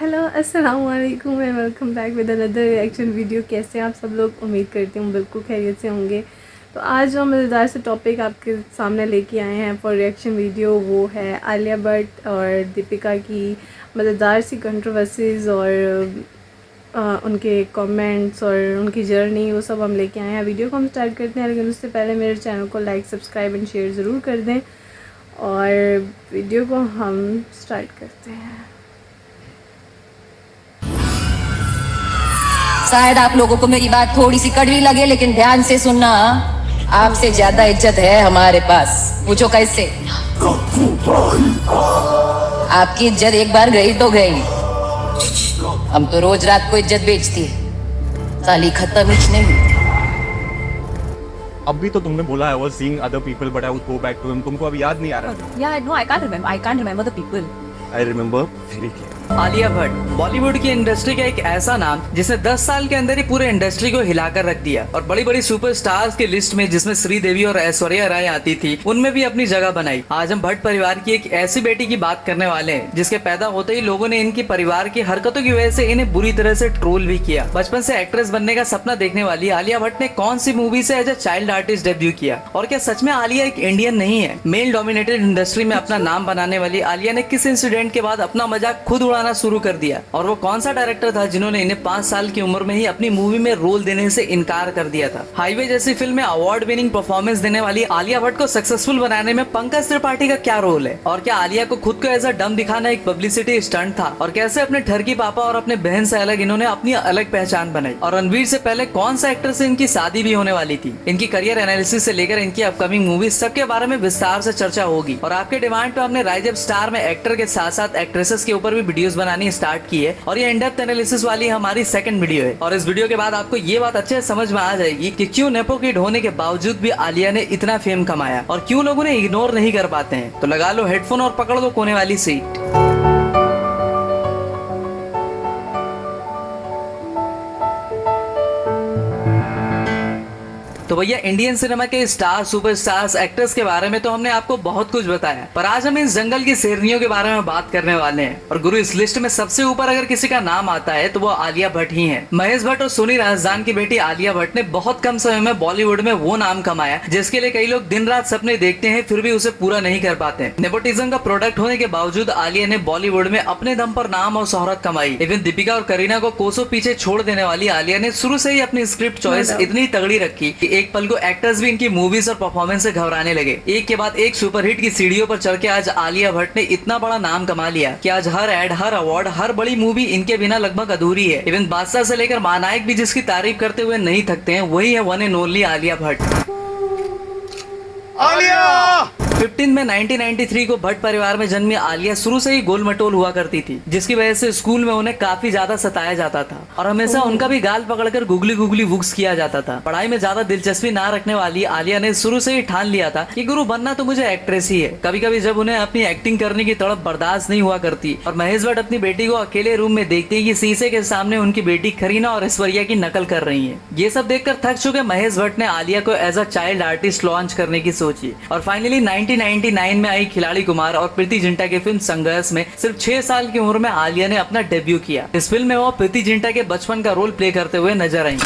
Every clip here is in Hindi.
हेलो अस्सलाम वालेकुम and welcome back with another reaction video. कैसे हैं आप सब लोग? उम्मीद करती हूँ बिल्कुल खैरियत से होंगे। तो आज जो मज़ेदार से टॉपिक आपके सामने लेके आए हैं फॉर रिएक्शन वीडियो, वो है आलिया भट्ट और दीपिका की मज़ेदार सी कंट्रोवर्सीज़ और उनके कमेंट्स और उनकी जर्नी, वो सब हम लेके आए हैं। वीडियो को हम स्टार्ट करते हैं, लेकिन उससे पहले मेरे चैनल को लाइक, सब्सक्राइब एंड शेयर ज़रूर कर दें और वीडियो को हम स्टार्ट करते हैं। शायद आप लोगों को मेरी बात थोड़ी सी कड़वी लगे, लेकिन ध्यान से सुनना। आपसे ज्यादा इज्जत है हमारे पास। पूछो कैसे? आपकी इज्जत एक बार गई तो गई। हम तो रोज रात को इज्जत बेचती है, साली खत्म ही नहीं। अब भी तो तुमने बोला I was seeing other people but I would go back to him. तुमको अभी याद नहीं आ रहा? Yeah, no, I can't remember the people. I remember very clear. Alia Bhatt Bollywood की इंडस्ट्री का एक ऐसा नाम जिसने 10 साल के अंदर ही पूरे इंडस्ट्री को हिलाकर रख दिया और बड़ी बड़ी सुपरस्टार्स की लिस्ट में, जिसमें श्रीदेवी और ऐश्वर्या राय आती थी, उनमें भी अपनी जगह बनाई। आज हम भट्ट परिवार की एक ऐसी बेटी की बात करने वाले हैं जिसके पैदा होते ही लोगों ने इनकी परिवार की हरकतों की वजह से इन्हें बुरी तरह से ट्रोल भी किया। बचपन से एक्ट्रेस बनने का सपना देखने वाली आलिया भट्ट ने कौन सी मूवी से as a child artist debut किया? और क्या सच में आलिया एक इंडियन नहीं है? मेल डोमिनेटेड इंडस्ट्री में अपना नाम बनाने वाली आलिया ने किस इंसिडेंट के बाद अपना मजाक खुद उड़ाना शुरू कर दिया? और वो कौन सा डायरेक्टर था जिन्होंने इन्हें 5 साल की उम्र में ही अपनी मूवी में रोल देने से इनकार कर दिया था? हाईवे जैसी फिल्म में अवार्ड विनिंग परफॉर्मेंस देने वाली आलिया भट्ट को सक्सेसफुल बनाने में पंकज त्रिपाठी का क्या रोल है? और क्या आलिया को खुद को एज अ डम दिखाना एक पब्लिसिटी स्टंट था? और कैसे अपने ठरकी पापा और अपने बहन से अलग इन्होंने अपनी अलग पहचान बनाई? और रणवीर से पहले कौन सा एक्टर से इनकी शादी भी होने वाली थी? इनकी करियर एनालिसिस से लेकर इनकी अपकमिंग मूवीज सबके बारे में विस्तार से चर्चा होगी। और आपके डिमांड पे हमने राइज अप स्टार में एक्टर के साथ साथ एक्ट्रेसेस के ऊपर भी वीडियोस बनानी स्टार्ट की है और ये इन डेप्थ एनालिसिस वाली हमारी सेकंड वीडियो है। और इस वीडियो के बाद आपको ये बात अच्छे से समझ में आ जाएगी कि क्यों नेपो किड होने के बावजूद भी आलिया ने इतना फेम कमाया और क्यों लोग उन्हें इग्नोर नहीं कर पाते हैं। तो लगा लो हेडफोन और पकड़ लो कोने वाली सीट। तो भैया, इंडियन सिनेमा के स्टार, सुपरस्टार्स, एक्टर्स के बारे में तो हमने आपको बहुत कुछ बताया, पर आज हम इस जंगल की शेरनियों के बारे में बात करने वाले हैं। और गुरु, इस लिस्ट में सबसे ऊपर अगर किसी का नाम आता है तो वो आलिया भट्ट ही है। महेश भट्ट और सोनी राजदान की बेटी आलिया भट्ट ने बहुत कम समय में बॉलीवुड में वो नाम कमाया जिसके लिए कई लोग दिन रात सपने देखते हैं, फिर भी उसे पूरा नहीं कर पाते। नेपोटिज्म का प्रोडक्ट होने के बावजूद आलिया ने बॉलीवुड में अपने दम पर नाम और शोहरत कमाई। इवन दीपिका और करीना को कोसों पीछे छोड़ देने वाली आलिया ने शुरू से ही अपनी स्क्रिप्ट चॉइस इतनी तगड़ी रखी कि एक पल को एक्टर्स भी इनकी मूवीज और परफॉर्मेंस से घबराने लगे। एक के बाद एक सुपरहिट की सीढ़ियों पर चढ़ के आज आलिया भट्ट ने इतना बड़ा नाम कमा लिया कि आज हर एड, हर अवार्ड, हर बड़ी मूवी इनके बिना लगभग अधूरी है। इवन बादशाह से लेकर महानायक भी जिसकी तारीफ करते हुए नहीं थकते हैं, वही है one and only Alia Bhatt. Alia 15 में 1993 को भट्ट परिवार में जन्मी आलिया शुरू से ही गोल मटोल हुआ करती थी, जिसकी वजह से स्कूल में उन्हें काफी ज्यादा सताया जाता था और हमेशा उनका भी गाल पकड़कर गुगली गुगली वुक्स किया जाता था। पढ़ाई में ज्यादा दिलचस्पी ना रखने वाली आलिया ने शुरू से ही ठान लिया था कि गुरु बनना तो मुझे एक्ट्रेस ही है। कभी कभी जब उन्हें अपनी एक्टिंग करने की तड़प बर्दाश्त नहीं हुआ करती और महेश भट्ट अपनी बेटी को अकेले रूम में देखते हैं कि शीशे के सामने उनकी बेटी करीना और ऐश्वर्या की नकल कर रही है, ये सब देखकर थक चुके महेश भट्ट ने आलिया को as a child artist launch करने की सोची। और फाइनली 1999 में आई खिलाड़ी कुमार और प्रीति जिंटा की फिल्म संघर्ष में सिर्फ 6 साल की उम्र में आलिया ने अपना डेब्यू किया। इस फिल्म में वो प्रीति जिंटा के बचपन का रोल प्ले करते हुए नजर आई।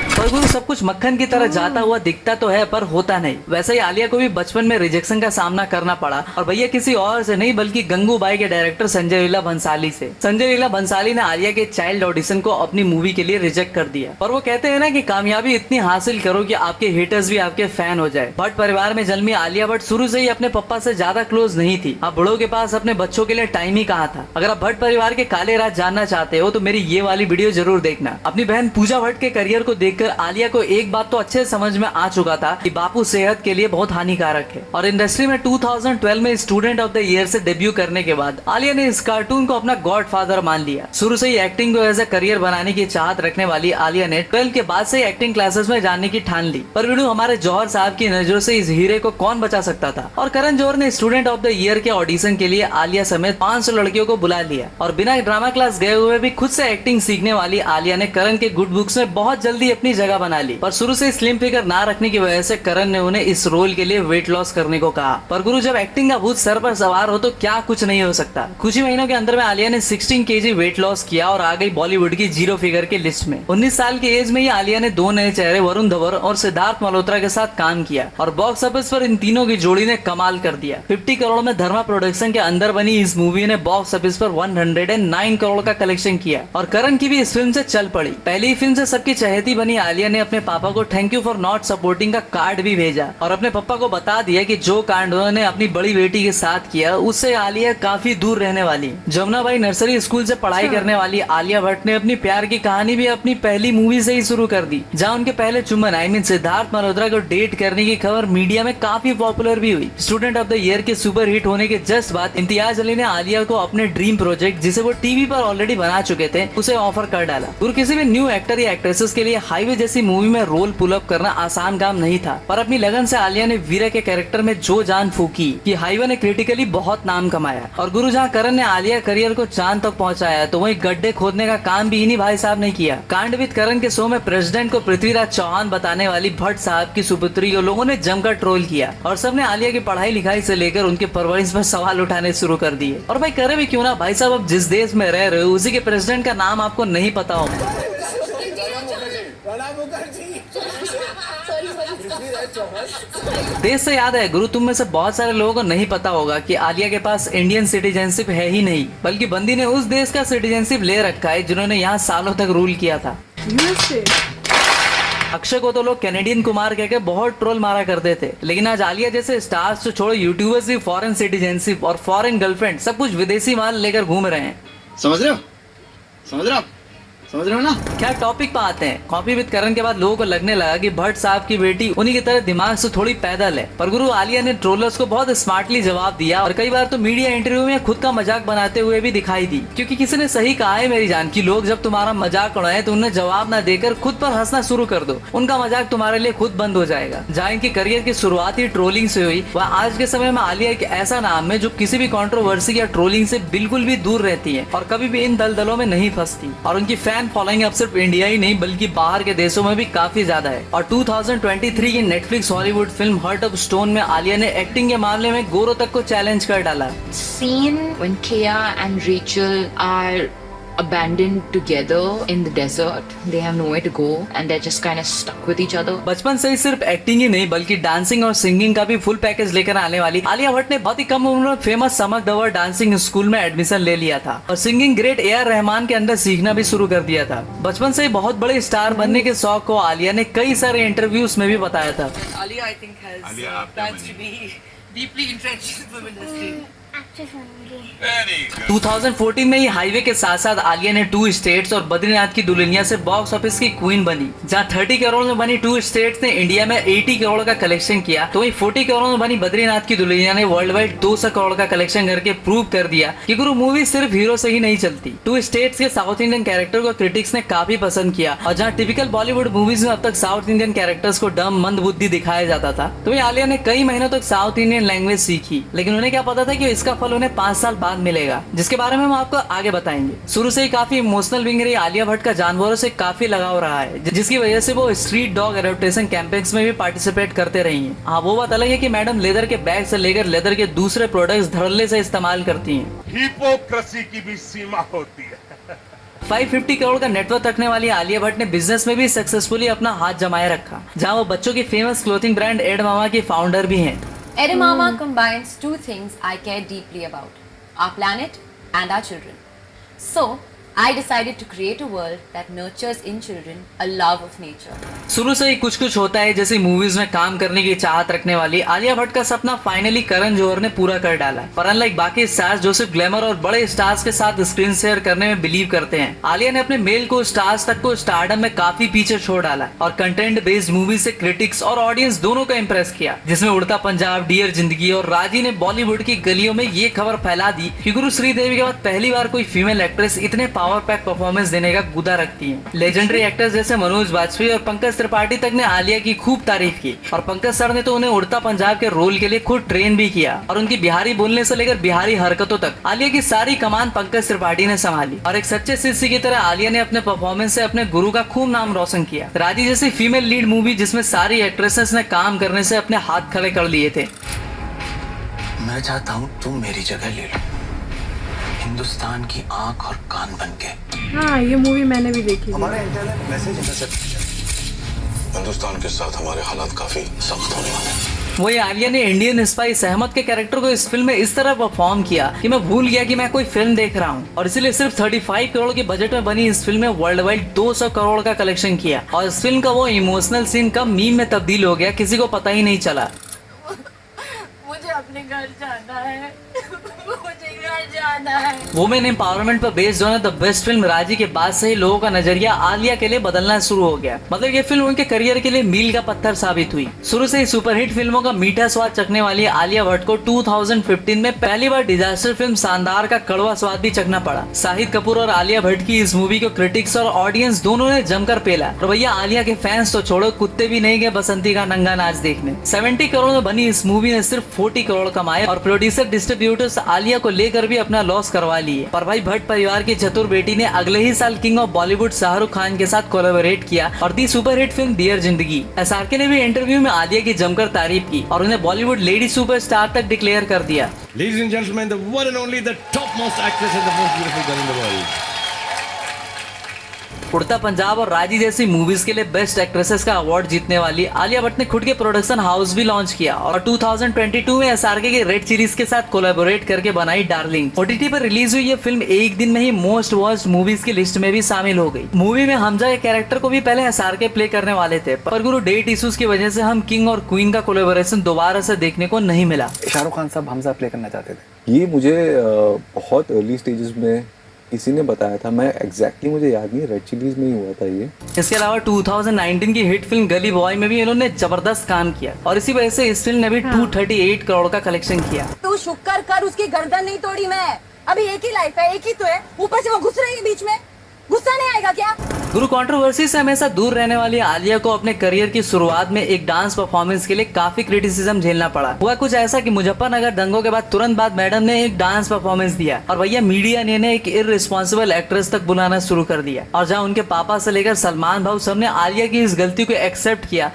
पर गुरु, सब कुछ मक्खन की तरह जाता हुआ दिखता तो है पर होता नहीं। वैसे ही आलिया को भी बचपन में रिजेक्शन का सामना करना पड़ा और भैया किसी और से नहीं बल्कि गंगूबाई के डायरेक्टर संजय लीला भंसाली से। संजय लीला भंसाली ने आलिया के चाइल्ड ऑडिशन को अपनी मूवी के लिए रिजेक्ट कर दिया। पर वो कहते हैं ना कि कामयाबी इतनी हासिल करो कि आपके हेटर्स भी आपके फैन हो जाए। भट्ट परिवार में जन्मी आलिया भट्ट शुरू से ही अपने पप्पा से ज्यादा क्लोज नहीं थी। अब बड़ों के पास अपने बच्चों के लिए टाइम ही कहाँ था। अगर आप भट्ट परिवार के काले राज जानना चाहते हो तो मेरी ये वाली वीडियो जरूर देखना। अपनी बहन पूजा भट्ट के करियर को देखकर आलिया को एक बात तो अच्छे समझ में आ चुका था कि बापू सेहत के लिए बहुत हानिकारक है। और इंडस्ट्री में 2012 में स्टूडेंट ऑफ द ईयर से डेब्यू करने के बाद आलिया ने इस कार्टून को अपना गॉडफादर मान लिया। शुरू से ही एक्टिंग को एज ए करियर बनाने की चाहत रखने वाली आलिया ने 12 के बाद से एक्टिंग क्लासेस में जाने की ठान ली। पर वीडियो, हमारे जौहर साहब की नजरों से इस हीरे को कौन बचा सकता था? और करण जौहर ने स्टूडेंट ऑफ द ईयर के ऑडिशन के लिए आलिया समेत 500 लड़कियों को बुला लिया और बिना ड्रामा क्लास गए हुए भी खुद से एक्टिंग सीखने वाली आलिया ने करण के गुड बुक्स में बहुत जल्दी अपनी जगह जगह बना ली। पर शुरू से स्लिम फिगर ना रखने की वजह से करण ने उन्हें इस रोल के लिए वेट लॉस करने को कहा। पर गुरु, जब एक्टिंग का भूत सर पर सवार हो तो क्या कुछ नहीं हो सकता। कुछ ही महीनों के अंदर में आलिया ने 16 kg वेट लॉस किया और आ गई बॉलीवुड की 0 फिगर के लिस्ट में। 19 साल की एज में ही आलिया ने 2 नए चेहरे वरुण धवन और सिद्धार्थ मल्होत्रा के साथ काम किया और बॉक्स ऑफिस पर इन तीनों की जोड़ी ने कमाल कर दिया। 50 करोड़ में धर्मा प्रोडक्शन के अंदर बनी इस मूवी ने बॉक्स ऑफिस पर 109 करोड़ का कलेक्शन किया और करण की भी इस फिल्म से चल पड़ी। पहली फिल्म से सबकी चहेती बनी आलिया ने अपने पापा को thank you for not supporting का कार्ड भी भेजा और अपने पापा को बता दिया कि जो कांड उन्होंने अपनी बड़ी बेटी के साथ किया उससे आलिया काफी दूर रहने वाली। जमुना बाई नर्सरी स्कूल से पढ़ाई करने वाली आलिया भट्ट ने अपनी प्यार की कहानी भी अपनी पहली मूवी से ही शुरू कर दी, जहां उनके पहले चुम्बन सिद्धार्थ मल्होत्रा को डेट करने की खबर मीडिया में काफी पॉपुलर भी हुई। स्टूडेंट ऑफ द ईयर के सुपर हिट होने के जस्ट बाद इम्तियाज अली ने आलिया को अपने ड्रीम प्रोजेक्ट, जिसे वो टीवी पर ऑलरेडी बना चुके थे, उसे ऑफर कर डाला। और किसी भी न्यू एक्टर या एक्ट्रेसेस के लिए हाईवे जैसी मूवी में रोल पुल अप करना आसान काम नहीं था, पर अपनी लगन से आलिया ने वीरा के कैरेक्टर में जो जान फूकी कि हाईवे ने क्रिटिकली बहुत नाम कमाया। और गुरु, जहाँ करण ने आलिया करियर को चांद तक पहुंचाया तो वहीं गड्ढे खोदने का काम भी इन्हीं भाई साहब ने किया। कांड विद करण के शो में प्रेसिडेंट को पृथ्वीराज चौहान बताने वाली भट्ट साहब की सुपुत्री को लोगों ने जमकर ट्रोल किया और सबने आलिया की पढ़ाई लिखाई से लेकर उनके परवरिश पर सवाल उठाने शुरू कर दिए। और भाई करे भी क्यों ना भाई साहब, अब जिस देश में रह रहे हो उसी के प्रेसिडेंट का नाम आपको नहीं पता होगा। देश से याद है गुरु, तुम में से बहुत सारे लोगों को नहीं पता होगा कि आलिया के पास इंडियन सिटीजनशिप है ही नहीं, बल्कि बंदी ने उस देश का सिटीजनशिप ले रखा है जिन्होंने यहाँ सालों तक रूल किया था। अक्षय को तो लोग कैनेडियन कुमार कहकर बहुत ट्रोल मारा करते थे, लेकिन आज आलिया जैसे स्टार्स तो छोड़ो, यूट्यूबर्स भी फॉरेन सिटीजनशिप और फॉरेन गर्लफ्रेंड सब कुछ विदेशी माल लेकर घूम रहे हैं। समझ रहे हो? समझ रहे हो? समझ रहे हो ना? क्या टॉपिक पे आते हैं। कॉपी विद करण के बाद लोगों को लगने लगा कि भट्ट साहब की बेटी उन्हीं की तरह दिमाग से थोड़ी पैदल है, पर गुरु आलिया ने ट्रोलर्स को बहुत स्मार्टली जवाब दिया और कई बार तो मीडिया इंटरव्यू में खुद का मजाक बनाते हुए भी दिखाई दी। क्योंकि किसी ने सही कहा है मेरी जान, की लोग जब तुम्हारा मजाक उड़ाए तो उन्हें जवाब न देकर खुद पर हंसना शुरू कर दो, उनका मजाक तुम्हारे लिए खुद बंद हो जाएगा। जहाँ इनकी करियर की शुरुआत ही ट्रोलिंग से हुई, वह आज के समय में आलिया एक ऐसा नाम है जो किसी भी कंट्रोवर्सी या ट्रोलिंग से बिल्कुल भी दूर रहती है और कभी भी इन दलदलों में नहीं फंसती। और उनकी फैन फॉलोइंग अब सिर्फ इंडिया ही नहीं बल्कि बाहर के देशों में भी काफी ज्यादा है। और 2023 की Netflix Hollywood film heart of stone में आलिया ने एक्टिंग के मामले में गौरव तक को चैलेंज कर डाला। Scene when Kea and Rachel are abandoned together in the desert. They have nowhere to go and they're just kind of stuck with each other. बचपन से ही सिर्फ एक्टिंग ही नहीं बल्कि डांसिंग और सिंगिंग का भी फुल पैकेज लेकर आने वाली आलिया भट्ट ने बहुत ही कम उम्र में फेमस समक दवर डांसिंग स्कूल में एडमिशन ले लिया था और सिंगिंग ग्रेट AR रहमान के अंदर सीखना भी शुरू कर दिया था। बचपन से ही बहुत बड़े स्टार बनने के शौक को आलिया ने कई सारे इंटरव्यूज में भी बताया था। Alia, I think, has plans to be deeply entrenched in the film industry. 2014 में ही हाईवे के साथ साथ आलिया ने 2 स्टेट्स और बद्रीनाथ की दुल्हनिया से बॉक्स ऑफिस की क्वीन बनी। जहां 30 करोड़ में बनी 2 स्टेट्स ने इंडिया में 80 करोड़ का कलेक्शन किया, तो वहीं 40 करोड़ में बनी बद्रीनाथ की दुल्हनिया ने वर्ल्ड वाइड 200 करोड़ का कलेक्शन करके प्रूव कर दिया कि गुरु मूवी सिर्फ हीरो से ही नहीं चलती। 2 स्टेट्स के साउथ इंडियन कैरेक्टर को क्रिटिक्स ने काफी पसंद किया और जहाँ टिपिकल बॉलीवुड मूवीज में अब तक साउथ इंडियन कैरेक्टर्स को डम मंद बुद्धि दिखाया जाता था, तो वहीं आलिया ने कई महीनों तक साउथ इंडियन लैंग्वेज सीखी, लेकिन उन्हें क्या पता था कि इसका फल उन्हें 5 साल बाद मिलेगा, जिसके बारे में हम आपको आगे बताएंगे। शुरू से ही काफी इमोशनल बिंग रही आलिया भट्ट का जानवरों से काफी लगाव रहा है, जिसकी वजह से वो स्ट्रीट डॉग एडॉप्टेशन कैंपेन्स में भी पार्टिसिपेट करते रही हैं। हाँ, वो बात अलग है कि मैडम लेदर के बैग से लेकर लेदर के दूसरे प्रोडक्ट्स धड़ल्ले से इस्तेमाल करती हैं। हिपोक्रेसी की भी सीमा होती है। 550 करोड़ का नेटवर्क रखने वाली आलिया भट्ट ने बिजनेस में भी सक्सेसफुली अपना हाथ जमाए रखा, जहां वो बच्चों की फेमस क्लोथिंग ब्रांड एड मामा की फाउंडर भी हैं। Edamama combines 2 things I care deeply about: our planet and our children. So, I decided to create a world that nurtures in children a love of nature. शुरू से ही कुछ कुछ होता है जैसी मूवीज में काम करने की चाहत रखने वाली आलिया भट्ट का सपना फाइनली करण जौहर ने पूरा कर डाला। पर अनलाइक बाकी स्टार्स जो सिर्फ ग्लैमर और बड़े स्टार्स के साथ स्क्रीन शेयर करने में बिलीव करते हैं, आलिया ने अपने मेल को स्टार्स तक को स्टारडम में काफी पीछे छोड़ डाला और कंटेंट बेस्ड मूवी से क्रिटिक्स और ऑडियंस दोनों को इम्प्रेस किया, जिसमें उड़ता पंजाब, डियर जिंदगी और राजी ने बॉलीवुड की गलियों में ये खबर फैला दी कि गुरु श्रीदेवी के बाद पहली बार कोई फीमेल एक्ट्रेस इतने पावर पैक परफॉर्मेंस देने का गुदा रखती हैं। लेजेंडरी एक्टर्स जैसे मनोज बाजपेयी और पंकज त्रिपाठी तक ने आलिया की खूब तारीफ की और पंकज सर ने तो उन्हें उड़ता पंजाब के रोल के लिए खुद ट्रेन भी किया और उनकी बिहारी बोलने से लेकर बिहारी हरकतों तक आलिया की सारी कमान पंकज त्रिपाठी ने संभाली और एक सच्चे शिष्य की तरह आलिया ने अपने परफॉर्मेंस से अपने गुरु का खूब नाम रोशन किया। राजी जैसी फीमेल लीड मूवी जिसमें सारी एक्ट्रेसेस ने काम करने से अपने हाथ खड़े कर लिए थे। मैं चाहता हूँ तुम मेरी जगह ले लो, हिंदुस्तान की आंख और कान बन के। हाँ, ये मूवी मैंने भी देखी। हमारा इंटरनेट मैसेज हिंदुस्तान के साथ हमारे हालात काफी सख्त होने वाले हैं। वही आलिया ने इंडियन स्पाई सहमत के कैरेक्टर को इस फिल्म में इस तरह परफॉर्म किया कि मैं भूल गया कि मैं कोई फिल्म देख रहा हूँ और इसलिए सिर्फ 35 करोड़ के बजट में बनी इस फिल्म में वर्ल्ड वाइड 200 करोड़ का कलेक्शन किया और इस फिल्म का वो इमोशनल सीन कब मीम में तब्दील हो गया किसी को पता ही नहीं चला। मुझे अपने घर जाना है, मुझे घर जाना है। वुमेन एम्पावरमेंट पर बेस्ड होने द बेस्ट फिल्म राजी के बाद से ही लोगों का नजरिया आलिया के लिए बदलना शुरू हो गया। मतलब ये फिल्म उनके करियर के लिए मील का पत्थर साबित हुई। शुरू से ही सुपरहिट फिल्मों का मीठा स्वाद चखने वाली आलिया भट्ट को 2015 में पहली बार डिजास्टर फिल्म शानदार का कड़वा स्वाद भी चखना पड़ा। शाहिद कपूर और आलिया भट्ट की इस मूवी को क्रिटिक्स और ऑडियंस दोनों ने जमकर पेला और भैया आलिया के फैंस तो छोड़ो, कुत्ते भी नहीं गए बसंती का नंगा नाच देखने। 70 करोड़ में बनी इस मूवी ने सिर्फ 40 करोड़ कमाए और प्रोड्यूसर डिस्ट्रीब्यूटर्स आलिया को लेकर भी अपना लॉस करवा लिए। पर भाई भट्ट परिवार की चतुर बेटी ने अगले ही साल किंग ऑफ बॉलीवुड शाहरुख खान के साथ कोलैबोरेट किया और दी सुपरहिट फिल्म डियर जिंदगी। एसआरके ने भी इंटरव्यू में आलिया की जमकर तारीफ की और उन्हें बॉलीवुड लेडी सुपरस्टार तक डिक्लेयर कर दिया। Ladies and gentlemen, the one and only, the topmost actress and the most beautiful girl in the world. उड़ता पंजाब और राजी जैसी मूवीज के लिए बेस्ट एक्ट्रेसेस का अवार्ड जीतने वाली आलिया भट्ट ने खुद के प्रोडक्शन हाउस भी लॉन्च किया और 2022 में एसआरके के रेड सीरीज के साथ कोलैबोरेट करके बनाई डार्लिंग। ओटीटी पर रिलीज हुई ये फिल्म एक दिन में ही मोस्ट वॉच्ड मूवीज की लिस्ट में भी शामिल हो गई। मूवी में हमजा के कैरेक्टर को भी पहले एसआरके प्ले करने वाले थे, पर गुरु डेट इश्यूज की वजह से हम किंग और क्वीन का कोलैबोरेशन दोबारा से देखने को नहीं मिला। शाहरुख खान साहब हमजा प्ले करना चाहते थे। ये मुझे बहुत अर्ली स्टेजेस में किसी ने बताया था, मैं एग्जैक्टली मुझे याद नहीं, रेड चिलीज में ही हुआ था ये। इसके अलावा 2019 की हिट फिल्म गली बॉय में भी इन्होंने जबरदस्त काम किया और इसी वजह से इस फिल्म ने भी 238 करोड़ का कलेक्शन किया। तू शुक्र कर उसकी गर्दन नहीं तोड़ी मैं, अभी एक ही लाइफ है, एक ही तो है, ऊपर से वो घुस रही है बीच में, गुस्सा नहीं आएगा क्या? गुरु कंट्रोवर्सी से हमेशा दूर रहने वाली आलिया को अपने करियर की शुरुआत में एक डांस परफॉर्मेंस के लिए काफी क्रिटिसिज्म झेलना पड़ा। हुआ कुछ ऐसा कि मुजफ्फरनगर दंगों के बाद तुरंत बाद मैडम ने एक डांस परफॉर्मेंस दिया और भैया मीडिया ने एक इररिस्पॉन्सिबल एक्ट्रेस तक बुलाना शुरू कर दिया और जहां उनके पापा से लेकर सलमान भाऊ सबने आलिया की इस गलती को एक्सेप्ट किया।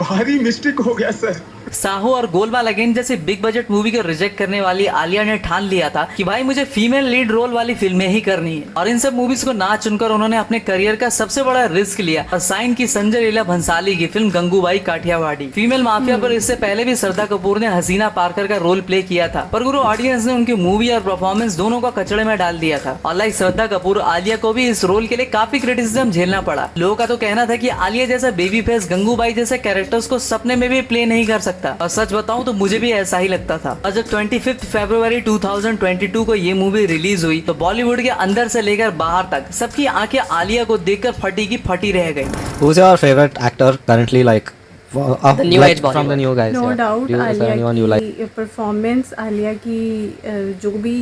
भारी मिस्टेक हो गया सर। साहू और गोलमाल अगेन जैसे बिग बजट मूवी को रिजेक्ट करने वाली आलिया ने ठान लिया था कि भाई मुझे फीमेल लीड रोल वाली फिल्में ही करनी है और इन सब मूवीज को ना चुनकर उन्होंने अपने करियर का सबसे बड़ा रिस्क लिया और साइन की संजय लीला भंसाली की film Gangubai Kathiawadi. Female mafia पर इससे पहले भी श्रद्धा कपूर ने हसीना पार्कर का रोल प्ले किया था, पर गुरु ऑडियंस ने उनकी मूवी और परफॉर्मेंस दोनों को कचड़े में डाल दिया था और लाइक श्रद्धा कपूर, आलिया को भी इस रोल के लिए काफी क्रिटिसिज्म झेलना पड़ा। लोगों का तो कहना था कि आलिया जैसा बेबी फेस गंगूबाई जैसे कैरेक्टर्स को सपने में भी प्ले नहीं कर सकता और सच बताऊं तो मुझे भी ऐसा ही लगता था। और जब 25 फरवरी 2022 को ये मूवी रिलीज हुई तो बॉलीवुड के अंदर से लेकर बाहर तक सबकी आंखें आलिया को देखकर फटी की फटी रह गई। Who's your favorite actor currently, like The new age from the new guys? No yeah. Doubt Do you- is there anyone you Alia like? की परफॉर्मेंस, आलिया की जो भी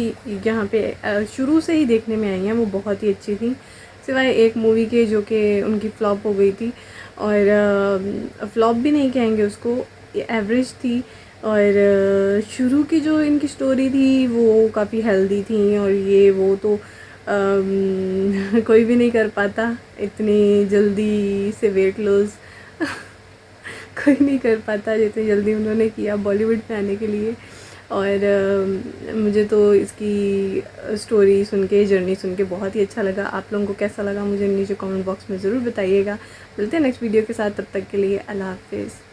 यहाँ पे शुरू से ही देखने में आई हैं वो बहुत ही अच्छी थी, सिवाय एक मूवी के जो कि उनकी फ्लॉप हो गई थी और फ्लॉप भी नहीं कहेंगे उसको, एवरेज थी। और शुरू की जो इनकी स्टोरी थी वो काफ़ी हेल्दी थी और ये वो तो कोई भी नहीं कर पाता इतनी जल्दी से वेट लॉस कोई नहीं कर पाता जितनी जल्दी उन्होंने किया बॉलीवुड में आने के लिए। और मुझे तो इसकी स्टोरी सुन के, जर्नी सुन के बहुत ही अच्छा लगा। आप लोगों को कैसा लगा मुझे नीचे कमेंट बॉक्स में ज़रूर बताइएगा। मिलते हैं नेक्स्ट वीडियो के साथ, तब तक के लिए अल्लाह हाफिज़।